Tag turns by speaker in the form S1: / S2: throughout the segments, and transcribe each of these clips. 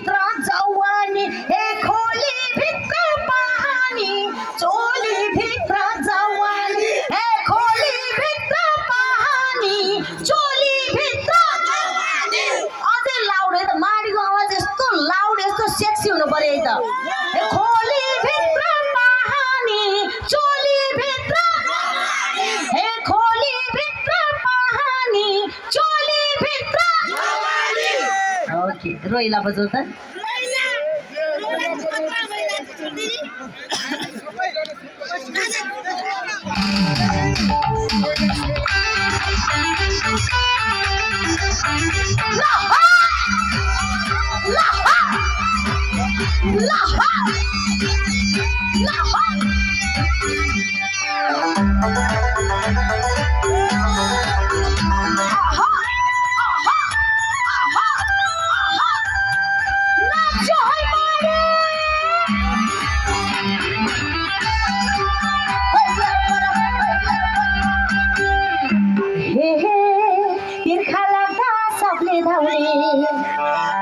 S1: भित्र जवानी हे खोली भित्र पानी चोली भित्र जवानी हे खोली भित्र पानी चोली भित्र जवानी अझै लाउड है त माडीको आवाज यस्तो लाउड यस्तो सेक्सी हुनु पर्यो है त हे खोली भित्र पानी चोली भित्र जवानी हे खोली भित्र पानी चोली भित्र जवानी ओके रोइला बजाउ त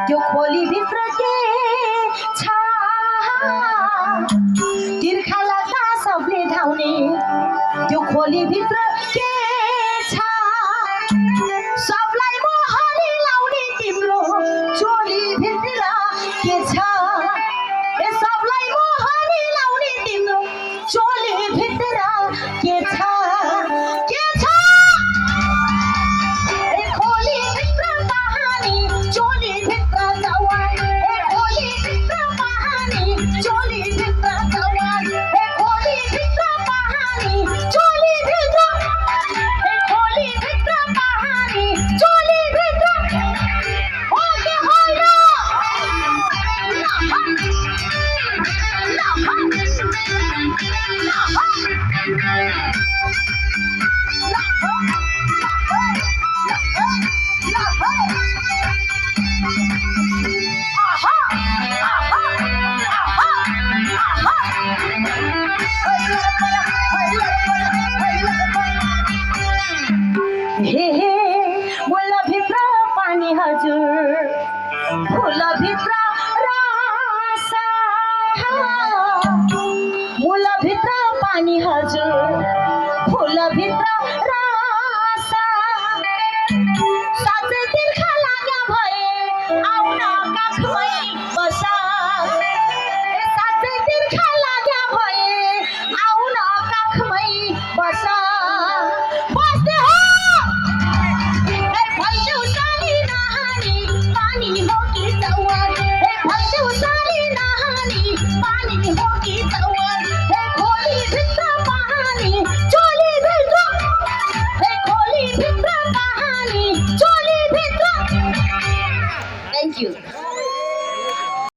S1: त्यो खोली भित्र के छ तिर्खा लाग्दा सबले धाउने त्यो खोली भित्र के छ सबलाई मोहरी लाउने तिम्रो चोली भित्र के छ ए सबलाई मोहरी लाउने तिम्रो चोली भित्र के छ फुलभित्र रस मुलभित्र पानी हजुर फुलभित्र रस साँच्चै तिर्खा लाग्या भए आउन काखमै बस साँच्चै तिर्खा लाग्या भए आउन काखमै बस Thank you.